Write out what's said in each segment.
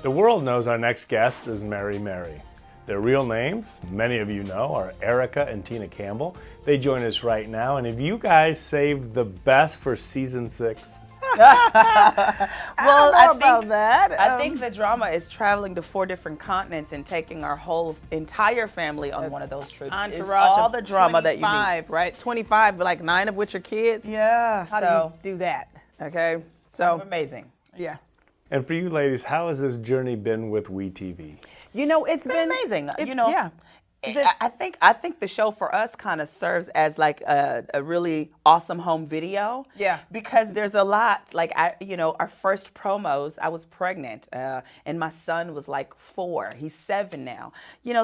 The world knows our next guest is Mary Mary. Their real names, many of you know, are Erica and Tina Campbell. They join us right now, and have you guys saved the best for season 6? Well, I think the drama is traveling to 4 different continents and taking our whole entire family on one of those trips. Entourage all of the drama that you need. 25, right? 25, like 9 of which are kids. Yeah. How do you do that? Okay. So amazing. yeah. And for you ladies, how has this journey been with WeTV? You know, it's been been amazing. It's, You know, yeah. I think the show for us kind of serves as like a really awesome home video. Yeah. Because there's a lot, like our first promos, I was pregnant, and my son was like 4. He's 7 now.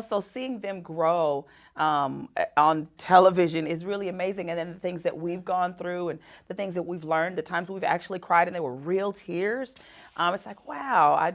So seeing them grow on television is really amazing. And then the things that we've gone through and the things that we've learned, the times we've actually cried and they were real tears. It's like, wow,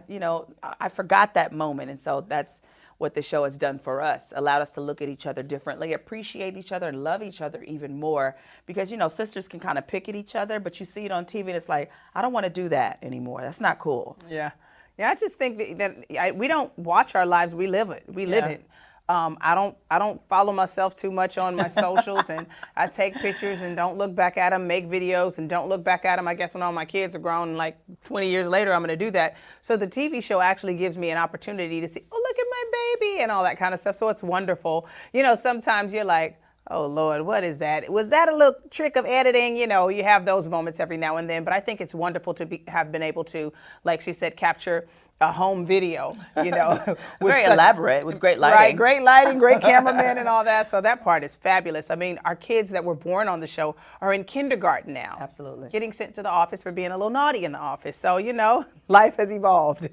I forgot that moment. And so that's what the show has done for us, allowed us to look at each other differently, appreciate each other, and love each other even more. Because, sisters can kind of pick at each other, but you see it on TV and it's like, I don't want to do that anymore. That's not cool. Yeah. Yeah, I just think that we don't watch our lives, we live it. We live it. I don't follow myself too much on my socials, and I take pictures and don't look back at them, make videos and don't look back at them. I guess when all my kids are grown, like 20 years later, I'm going to do that. So the TV show actually gives me an opportunity to see, oh, look at my baby and all that kind of stuff. So it's wonderful. Sometimes you're like, oh, Lord, what is that? Was that a little trick of editing? You have those moments every now and then. But I think it's wonderful to have been able to, like she said, capture a home video, very elaborate with great lighting. Right, great lighting, great cameramen and all that. So that part is fabulous. I mean, our kids that were born on the show are in kindergarten now. Absolutely. Getting sent to the office for being a little naughty in the office. So, life has evolved.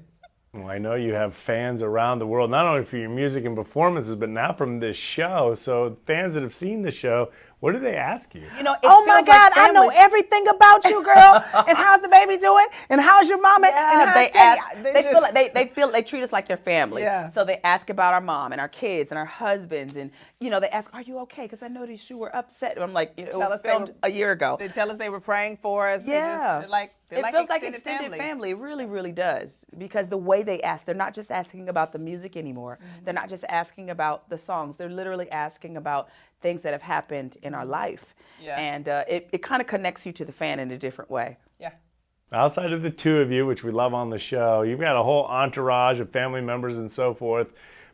Well, I know you have fans around the world, not only for your music and performances, but now from this show. So fans that have seen the show, what do they ask you? Oh my God, I know everything about you, girl. And how's the baby doing? And how's your mama? Yeah, they treat us like their family. Yeah. So they ask about our mom and our kids and our husbands, and they ask, "Are you okay?" Because I noticed you were upset. And I'm like, it was filmed a year ago. They tell us they were praying for us. Yeah. It feels like extended family. It really, really does. Because the way they ask, they're not just asking about the music anymore. Mm-hmm. They're not just asking about the songs. They're literally asking about things that have happened in our life. Yeah. And it kind of connects you to the fan in a different way. Yeah. Outside of the two of you, which we love on the show, you've got a whole entourage of family members and so forth.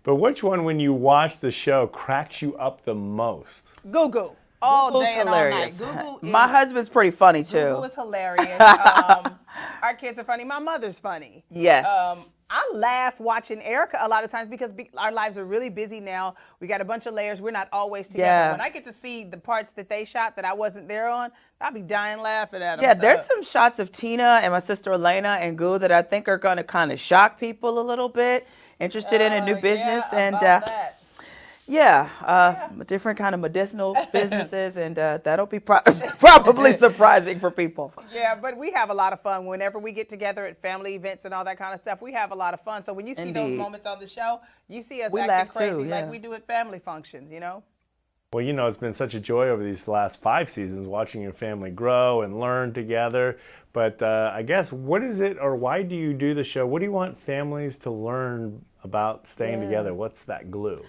But which one, when you watch the show, cracks you up the most? Gugu. All day and hilarious. all night. Gugu My husband's pretty funny too. Gugu is hilarious. Our kids are funny. My mother's funny. Yes. I laugh watching Erica a lot of times because our lives are really busy now. We got a bunch of layers. We're not always together. Yeah. When I get to see the parts that they shot that I wasn't there on, I'll be dying laughing at them. Yeah, there's some shots of Tina and my sister Elena and Gu that I think are going to kind of shock people a little bit. Interested in a new business different kind of medicinal businesses, and that'll be probably surprising for people. Yeah, but we have a lot of fun whenever we get together at family events and all that kind of stuff. We have a lot of fun. So when you see those moments on the show, you see us acting crazy like we do at family functions, Well, it's been such a joy over these last 5 seasons watching your family grow and learn together. But I guess, what is it, or why do you do the show? What do you want families to learn about staying together? What's that glue?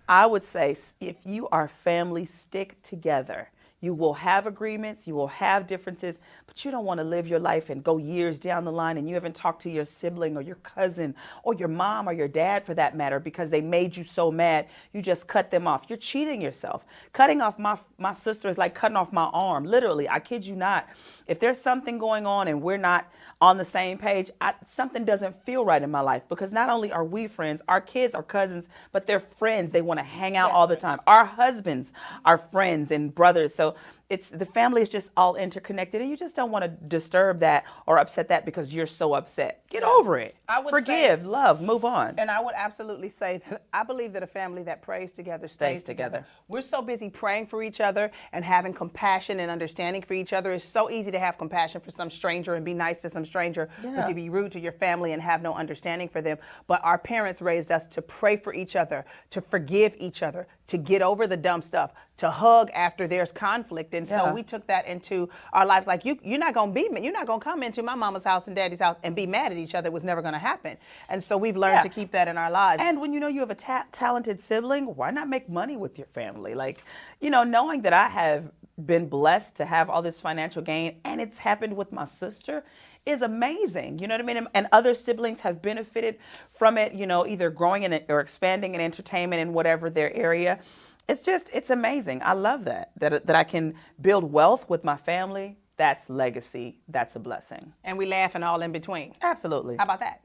I would say if you are family, stick together. You will have agreements, you will have differences, but you don't want to live your life and go years down the line and you haven't talked to your sibling or your cousin or your mom or your dad for that matter because they made you so mad, you just cut them off. You're cheating yourself. Cutting off my sister is like cutting off my arm, literally. I kid you not. If there's something going on and we're not on the same page, something doesn't feel right in my life because not only are we friends, our kids are cousins, but they're friends. They want to hang out all the time. Our husbands are friends and brothers. So the family is just all interconnected, and you just don't want to disturb that or upset that because you're so upset. Get over it. Forgive, love, move on. And I would absolutely say that I believe that a family that prays together stays together. We're so busy praying for each other and having compassion and understanding for each other. It's so easy to have compassion for some stranger and be nice to some stranger, but to be rude to your family and have no understanding for them. But our parents raised us to pray for each other, to forgive each other, to get over the dumb stuff, to hug after there's conflict. And so Yeah. we took that into our lives. Like, you're not going to you're not going to come into my mama's house and daddy's house and be mad at each other. It was never going to happen. And so we've learned Yeah. to keep that in our lives. And when you know you have a talented sibling, why not make money with your family? Like, knowing that I have been blessed to have all this financial gain, and it's happened with my sister, is amazing. You know what I mean? And other siblings have benefited from it, either growing in it or expanding in entertainment in whatever their area. It's amazing. I love that I can build wealth with my family. That's legacy. That's a blessing. And we laugh and all in between. Absolutely. How about that?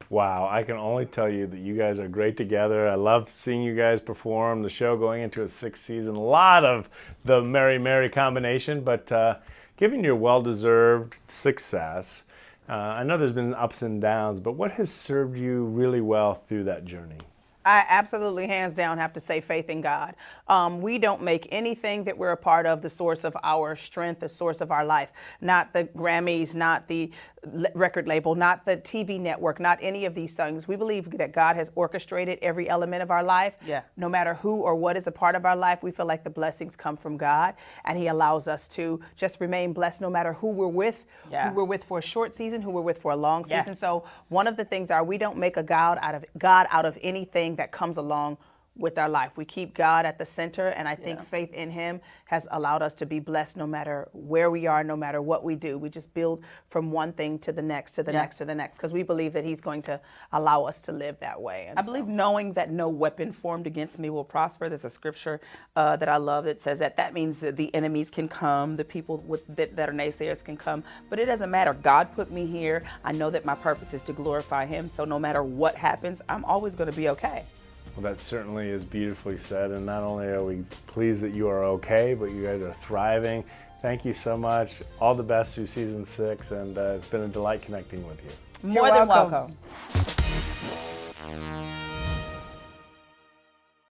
Wow, I can only tell you that you guys are great together. I love seeing you guys perform. The show going into its 6th season. A lot of the Mary Mary combination, but given your well-deserved success, I know there's been ups and downs, but what has served you really well through that journey? I absolutely, hands down, have to say faith in God. We don't make anything that we're a part of the source of our strength, the source of our life. Not the Grammys, not the record label, not the TV network, not any of these things. We believe that God has orchestrated every element of our life. Yeah. No matter who or what is a part of our life, we feel like the blessings come from God, and He allows us to just remain blessed no matter who we're with, Yeah. who we're with for a short season, who we're with for a long Yeah. season. So one of the things we don't make a God out of anything that comes along with our life. We keep God at the center, and I think faith in Him has allowed us to be blessed no matter where we are, no matter what we do. We just build from one thing to the next, to the next, to the next, because we believe that He's going to allow us to live that way. And I believe knowing that no weapon formed against me will prosper. There's a scripture that I love that says that means that the enemies can come, the people that are naysayers can come, but it doesn't matter. God put me here. I know that my purpose is to glorify Him, so no matter what happens, I'm always going to be okay. Well, that certainly is beautifully said, and not only are we pleased that you are okay, but you guys are thriving. Thank you so much. All the best through season 6, and it's been a delight connecting with you. More than welcome. welcome.